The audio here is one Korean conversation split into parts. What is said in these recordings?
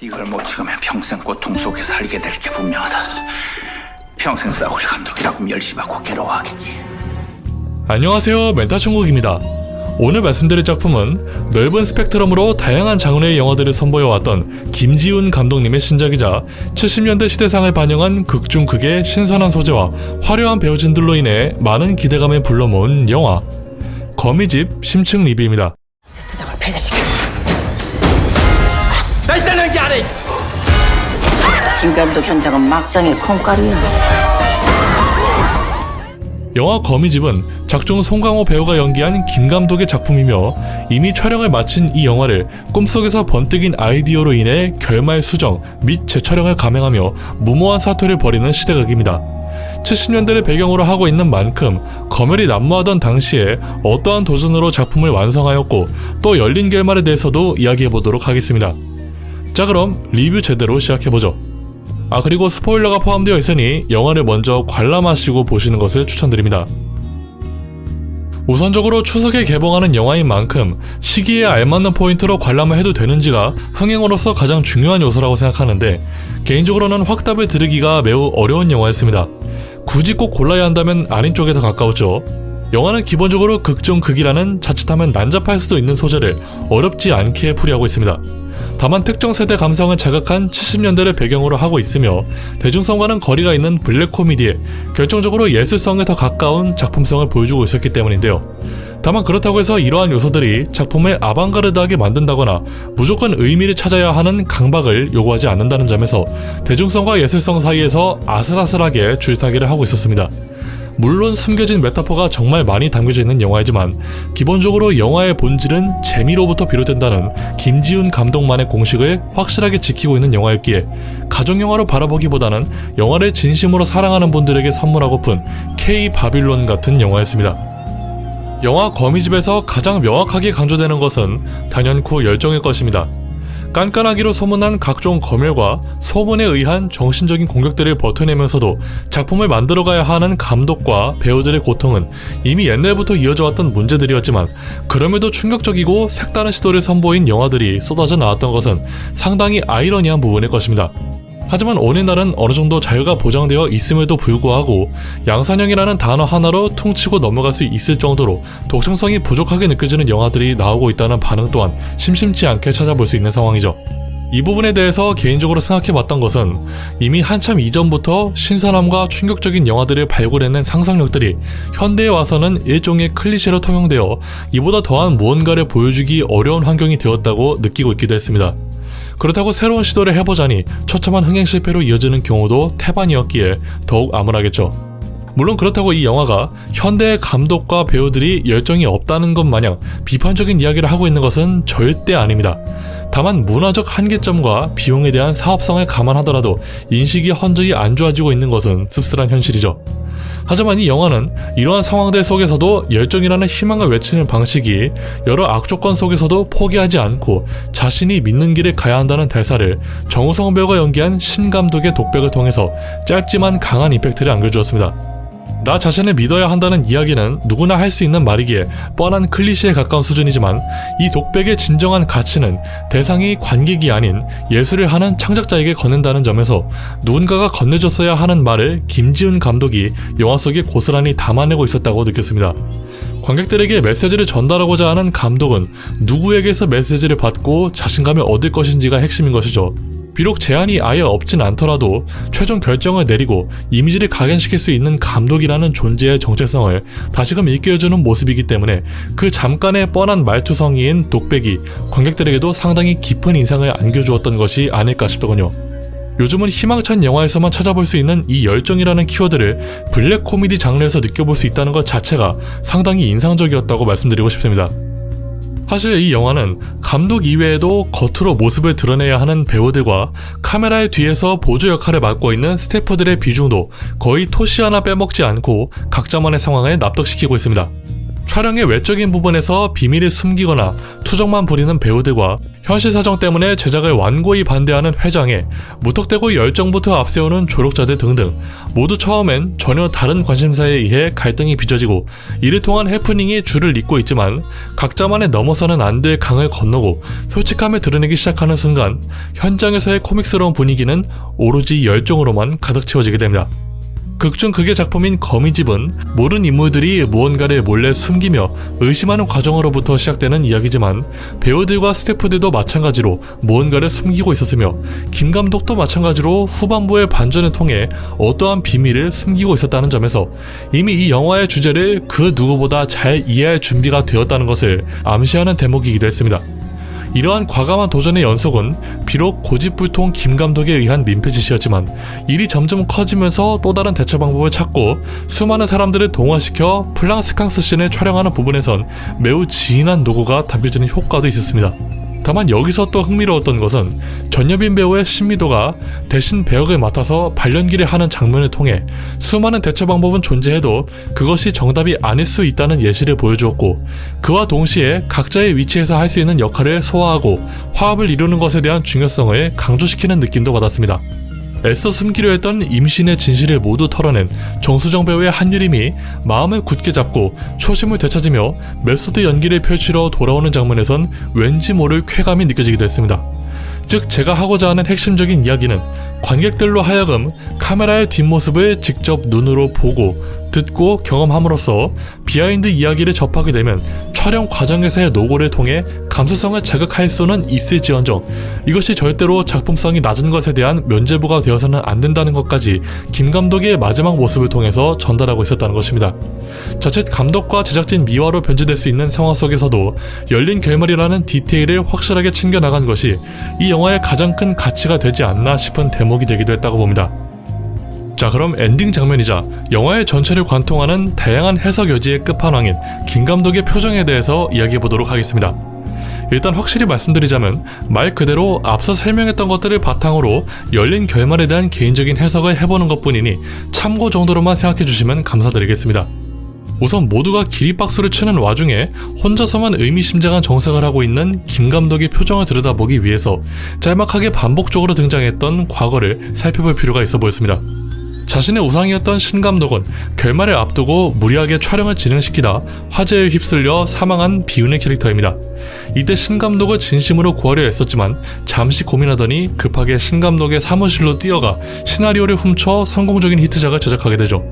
이걸 못 찍으면 평생 고통 속에 살게 될 게 분명하다. 평생 싸구려 감독이라고 멸시받고 괴로워하겠지. 안녕하세요, 멘탈천국입니다. 오늘 말씀드릴 작품은 넓은 스펙트럼으로 다양한 장르의 영화들을 선보여왔던 김지훈 감독님의 신작이자 70년대 시대상을 반영한 극 중 극의 신선한 소재와 화려한 배우진들로 인해 많은 기대감을 불러모은 영화 거미집 심층 리뷰입니다. 세트장을 폐쇄시켜. 나 있다는 게 아래. 김 감독 현장은 막장의 콩가루야. 영화 거미집은 작중 송강호 배우가 연기한 김 감독의 작품이며 이미 촬영을 마친 이 영화를 꿈속에서 번뜩인 아이디어로 인해 결말 수정 및 재촬영을 감행하며 무모한 사투를 벌이는 시대극입니다. 70년대를 배경으로 하고 있는 만큼 검열이 난무하던 당시에 어떠한 도전으로 작품을 완성하였고 또 열린 결말에 대해서도 이야기해보도록 하겠습니다. 자, 그럼 리뷰 제대로 시작해보죠. 그리고 스포일러가 포함되어 있으니 영화를 먼저 관람하시고 보시는 것을 추천드립니다. 우선적으로 추석에 개봉하는 영화인 만큼 시기에 알맞는 포인트로 관람을 해도 되는지가 흥행으로서 가장 중요한 요소라고 생각하는데, 개인적으로는 확답을 드리기가 매우 어려운 영화였습니다. 굳이 꼭 골라야 한다면 아닌 쪽에 더 가까웠죠. 영화는 기본적으로 극 중 극이라는 자칫하면 난잡할 수도 있는 소재를 어렵지 않게 풀이하고 있습니다. 다만 특정 세대 감성을 자극한 70년대를 배경으로 하고 있으며 대중성과는 거리가 있는 블랙 코미디에 결정적으로 예술성에 더 가까운 작품성을 보여주고 있었기 때문인데요. 다만 그렇다고 해서 이러한 요소들이 작품을 아방가르드하게 만든다거나 무조건 의미를 찾아야 하는 강박을 요구하지 않는다는 점에서 대중성과 예술성 사이에서 아슬아슬하게 줄타기를 하고 있었습니다. 물론 숨겨진 메타포가 정말 많이 담겨져 있는 영화이지만 기본적으로 영화의 본질은 재미로부터 비롯된다는 김지훈 감독만의 공식을 확실하게 지키고 있는 영화였기에 가족영화로 바라보기보다는 영화를 진심으로 사랑하는 분들에게 선물하고픈 K-바빌론 같은 영화였습니다. 영화 거미집에서 가장 명확하게 강조되는 것은 단연코 열정일 것입니다. 깐깐하기로 소문난 각종 검열과 소문에 의한 정신적인 공격들을 버텨내면서도 작품을 만들어가야 하는 감독과 배우들의 고통은 이미 옛날부터 이어져 왔던 문제들이었지만, 그럼에도 충격적이고 색다른 시도를 선보인 영화들이 쏟아져 나왔던 것은 상당히 아이러니한 부분일 것입니다. 하지만 오늘날은 어느정도 자유가 보장되어 있음에도 불구하고 양산형이라는 단어 하나로 퉁치고 넘어갈 수 있을 정도로 독창성이 부족하게 느껴지는 영화들이 나오고 있다는 반응 또한 심심치 않게 찾아볼 수 있는 상황이죠. 이 부분에 대해서 개인적으로 생각해봤던 것은 이미 한참 이전부터 신선함과 충격적인 영화들을 발굴해낸 상상력들이 현대에 와서는 일종의 클리셰로 통용되어 이보다 더한 무언가를 보여주기 어려운 환경이 되었다고 느끼고 있기도 했습니다. 그렇다고 새로운 시도를 해보자니 처참한 흥행 실패로 이어지는 경우도 태반이었기에 더욱 암울하겠죠. 물론 그렇다고 이 영화가 현대의 감독과 배우들이 열정이 없다는 것 마냥 비판적인 이야기를 하고 있는 것은 절대 아닙니다. 다만 문화적 한계점과 비용에 대한 사업성을 감안하더라도 인식이 현저히 안 좋아지고 있는 것은 씁쓸한 현실이죠. 하지만 이 영화는 이러한 상황들 속에서도 열정이라는 희망을 외치는 방식이 여러 악조건 속에서도 포기하지 않고 자신이 믿는 길을 가야 한다는 대사를 정우성 배우가 연기한 신 감독의 독백을 통해서 짧지만 강한 임팩트를 안겨주었습니다. 나 자신을 믿어야 한다는 이야기는 누구나 할 수 있는 말이기에 뻔한 클리셰에 가까운 수준이지만, 이 독백의 진정한 가치는 대상이 관객이 아닌 예술을 하는 창작자에게 건넨다는 점에서 누군가가 건네줬어야 하는 말을 김지훈 감독이 영화 속에 고스란히 담아내고 있었다고 느꼈습니다. 관객들에게 메시지를 전달하고자 하는 감독은 누구에게서 메시지를 받고 자신감을 얻을 것인지가 핵심인 것이죠. 비록 제한이 아예 없진 않더라도 최종 결정을 내리고 이미지를 각인시킬 수 있는 감독이라는 존재의 정체성을 다시금 일깨워주는 모습이기 때문에 그 잠깐의 뻔한 말투성이인 독백이 관객들에게도 상당히 깊은 인상을 안겨주었던 것이 아닐까 싶더군요. 요즘은 희망찬 영화에서만 찾아볼 수 있는 이 열정이라는 키워드를 블랙 코미디 장르에서 느껴볼 수 있다는 것 자체가 상당히 인상적이었다고 말씀드리고 싶습니다. 사실 이 영화는 감독 이외에도 겉으로 모습을 드러내야 하는 배우들과 카메라의 뒤에서 보조 역할을 맡고 있는 스태프들의 비중도 거의 토시 하나 빼먹지 않고 각자만의 상황을 납득시키고 있습니다. 촬영의 외적인 부분에서 비밀을 숨기거나 투정만 부리는 배우들과 현실 사정 때문에 제작을 완고히 반대하는 회장에 무턱대고 열정부터 앞세우는 조력자들 등등 모두 처음엔 전혀 다른 관심사에 의해 갈등이 빚어지고 이를 통한 해프닝이 줄을 잇고 있지만 각자만의 넘어서는 안 될 강을 건너고 솔직함을 드러내기 시작하는 순간 현장에서의 코믹스러운 분위기는 오로지 열정으로만 가득 채워지게 됩니다. 극중 극의 작품인 거미집은 모든 인물들이 무언가를 몰래 숨기며 의심하는 과정으로부터 시작되는 이야기지만 배우들과 스태프들도 마찬가지로 무언가를 숨기고 있었으며 김 감독도 마찬가지로 후반부의 반전을 통해 어떠한 비밀을 숨기고 있었다는 점에서 이미 이 영화의 주제를 그 누구보다 잘 이해할 준비가 되었다는 것을 암시하는 대목이기도 했습니다. 이러한 과감한 도전의 연속은 비록 고집불통 김 감독에 의한 민폐짓이었지만 일이 점점 커지면서 또 다른 대처 방법을 찾고 수많은 사람들을 동화시켜 플랑스캉스 씬을 촬영하는 부분에선 매우 진한 노고가 담겨지는 효과도 있었습니다. 다만 여기서 또 흥미로웠던 것은 전여빈 배우의 신미도가 대신 배역을 맡아서 발연기를 하는 장면을 통해 수많은 대처 방법은 존재해도 그것이 정답이 아닐 수 있다는 예시를 보여주었고 그와 동시에 각자의 위치에서 할 수 있는 역할을 소화하고 화합을 이루는 것에 대한 중요성을 강조시키는 느낌도 받았습니다. 애써 숨기려 했던 임신의 진실을 모두 털어낸 정수정 배우의 한유림이 마음을 굳게 잡고 초심을 되찾으며 메소드 연기를 펼치러 돌아오는 장면에선 왠지 모를 쾌감이 느껴지기도 했습니다. 즉 제가 하고자 하는 핵심적인 이야기는 관객들로 하여금 카메라의 뒷모습을 직접 눈으로 보고 듣고 경험함으로써 비하인드 이야기를 접하게 되면 촬영 과정에서의 노고를 통해 감수성을 자극할 수는 있을지언정 이것이 절대로 작품성이 낮은 것에 대한 면죄부가 되어서는 안 된다는 것까지 김 감독의 마지막 모습을 통해서 전달하고 있었다는 것입니다. 자칫 감독과 제작진 미화로 변질될 수 있는 상황 속에서도 열린 결말이라는 디테일을 확실하게 챙겨나간 것이 이 영화의 가장 큰 가치가 되지 않나 싶은 대목이 되기도 했다고 봅니다. 자, 그럼 엔딩 장면이자 영화의 전체를 관통하는 다양한 해석 여지의 끝판왕인 김 감독의 표정에 대해서 이야기해보도록 하겠습니다. 일단 확실히 말씀드리자면 말 그대로 앞서 설명했던 것들을 바탕으로 열린 결말에 대한 개인적인 해석을 해보는 것뿐이니 참고 정도로만 생각해주시면 감사드리겠습니다. 우선 모두가 기립박수를 치는 와중에 혼자서만 의미심장한 정색을 하고 있는 김 감독의 표정을 들여다보기 위해서 짤막하게 반복적으로 등장했던 과거를 살펴볼 필요가 있어 보였습니다. 자신의 우상이었던 신 감독은 결말을 앞두고 무리하게 촬영을 진행시키다 화재에 휩쓸려 사망한 비운의 캐릭터입니다. 이때 신 감독을 진심으로 구하려 했었지만 잠시 고민하더니 급하게 신 감독의 사무실로 뛰어가 시나리오를 훔쳐 성공적인 히트작을 제작하게 되죠.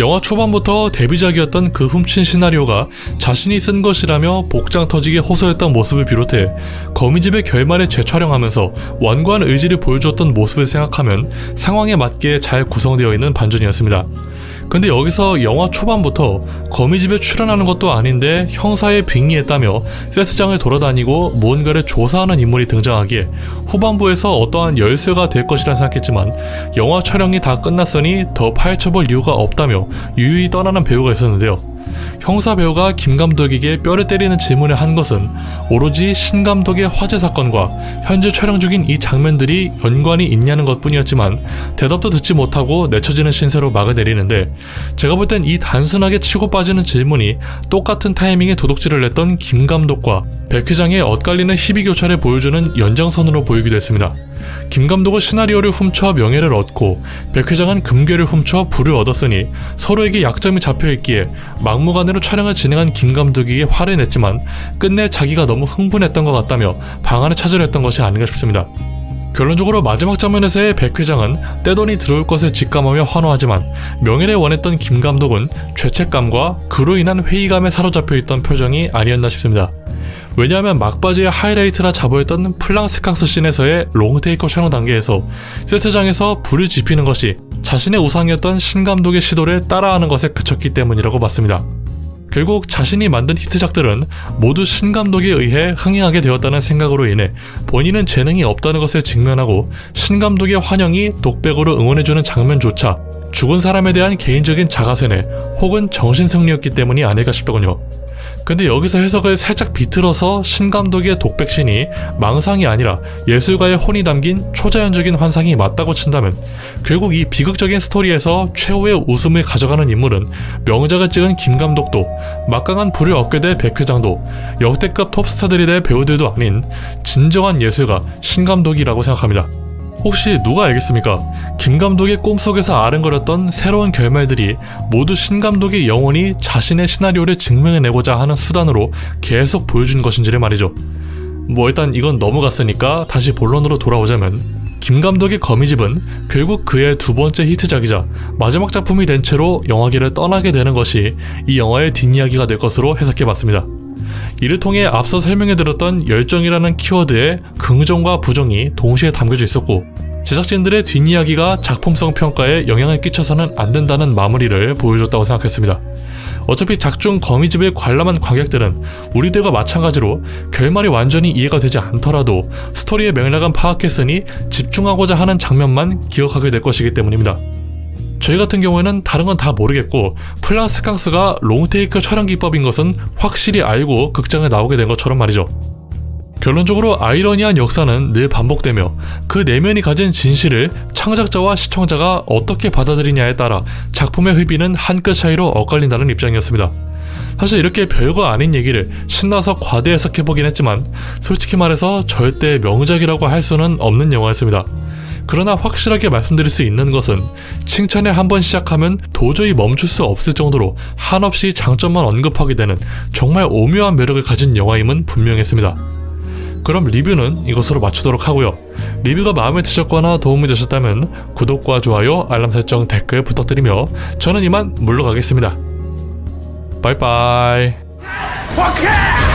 영화 초반부터 데뷔작이었던 그 훔친 시나리오가 자신이 쓴 것이라며 복장 터지게 호소했던 모습을 비롯해 거미집의 결말에 재촬영하면서 완고한 의지를 보여주었던 모습을 생각하면 상황에 맞게 잘 구성되어 있는 반전이었습니다. 근데 여기서 영화 초반부터 거미집에 출연하는 것도 아닌데 형사에 빙의했다며 세트장을 돌아다니고 무언가를 조사하는 인물이 등장하기에 후반부에서 어떠한 열쇠가 될 것이라 생각했지만 영화 촬영이 다 끝났으니 더 파헤쳐볼 이유가 없다며 유유히 떠나는 배우가 있었는데요. 형사 배우가 김 감독에게 뼈를 때리는 질문을 한 것은 오로지 신 감독의 화재 사건과 현재 촬영 중인 이 장면들이 연관이 있냐는 것 뿐이었지만 대답도 듣지 못하고 내쳐지는 신세로 막을 내리는데 제가 볼 땐 이 단순하게 치고 빠지는 질문이 똑같은 타이밍에 도둑질을 냈던 김 감독과 백 회장의 엇갈리는 희비교차를 보여주는 연장선으로 보이기도 했습니다. 김 감독은 시나리오를 훔쳐 명예를 얻고 백 회장은 금괴를 훔쳐 부를 얻었으니 서로에게 약점이 잡혀있기에 막무가내로 촬영을 진행한 김 감독에게 화를 냈지만 끝내 자기가 너무 흥분했던 것 같다며 방안을 찾으려 했던 것이 아닌가 싶습니다. 결론적으로 마지막 장면에서의 백 회장은 떼돈이 들어올 것을 직감하며 환호하지만 명예를 원했던 김 감독은 죄책감과 그로 인한 회의감에 사로잡혀 있던 표정이 아니었나 싶습니다. 왜냐하면 막바지의 하이라이트라 자부했던 플랑스캉스 씬에서의 롱테이커 촬영 단계에서 세트장에서 불을 지피는 것이 자신의 우상이었던 신 감독의 시도를 따라하는 것에 그쳤기 때문이라고 봤습니다. 결국 자신이 만든 히트작들은 모두 신 감독에 의해 흥행하게 되었다는 생각으로 인해 본인은 재능이 없다는 것을 직면하고 신 감독의 환영이 독백으로 응원해주는 장면조차 죽은 사람에 대한 개인적인 자가세뇌 혹은 정신승리였기 때문이 아닐까 싶더군요. 근데 여기서 해석을 살짝 비틀어서 신 감독의 독백신이 망상이 아니라 예술가의 혼이 담긴 초자연적인 환상이 맞다고 친다면 결국 이 비극적인 스토리에서 최후의 웃음을 가져가는 인물은 명작을 찍은 김 감독도 막강한 부를 얻게 될 백 회장도 역대급 톱스타들이 될 배우들도 아닌 진정한 예술가 신 감독이라고 생각합니다. 혹시 누가 알겠습니까? 김 감독의 꿈속에서 아른거렸던 새로운 결말들이 모두 신 감독이 영원히 자신의 시나리오를 증명해내고자 하는 수단으로 계속 보여준 것인지를 말이죠. 뭐 일단 이건 넘어갔으니까 다시 본론으로 돌아오자면 김 감독의 거미집은 결국 그의 두 번째 히트작이자 마지막 작품이 된 채로 영화계를 떠나게 되는 것이 이 영화의 뒷이야기가 될 것으로 해석해봤습니다. 이를 통해 앞서 설명해드렸던 열정이라는 키워드에 긍정과 부정이 동시에 담겨져 있었고 제작진들의 뒷이야기가 작품성 평가에 영향을 끼쳐서는 안 된다는 마무리를 보여줬다고 생각했습니다. 어차피 작중 거미집을 관람한 관객들은 우리들과 마찬가지로 결말이 완전히 이해가 되지 않더라도 스토리의 맥락은 파악했으니 집중하고자 하는 장면만 기억하게 될 것이기 때문입니다. 저희 같은 경우에는 다른 건 다 모르겠고 플라스 캉스가 롱테이크 촬영 기법인 것은 확실히 알고 극장에 나오게 된 것처럼 말이죠. 결론적으로 아이러니한 역사는 늘 반복되며 그 내면이 가진 진실을 창작자와 시청자가 어떻게 받아들이냐에 따라 작품의 흐비는 한 끗 차이로 엇갈린다는 입장이었습니다. 사실 이렇게 별거 아닌 얘기를 신나서 과대 해석해보긴 했지만 솔직히 말해서 절대 명작이라고 할 수는 없는 영화였습니다. 그러나 확실하게 말씀드릴 수 있는 것은 칭찬을 한번 시작하면 도저히 멈출 수 없을 정도로 한없이 장점만 언급하게 되는 정말 오묘한 매력을 가진 영화임은 분명했습니다. 그럼 리뷰는 이것으로 마치도록 하고요. 리뷰가 마음에 드셨거나 도움이 되셨다면 구독과 좋아요, 알람 설정, 댓글 부탁드리며 저는 이만 물러가겠습니다. 빠이빠이. 오케이!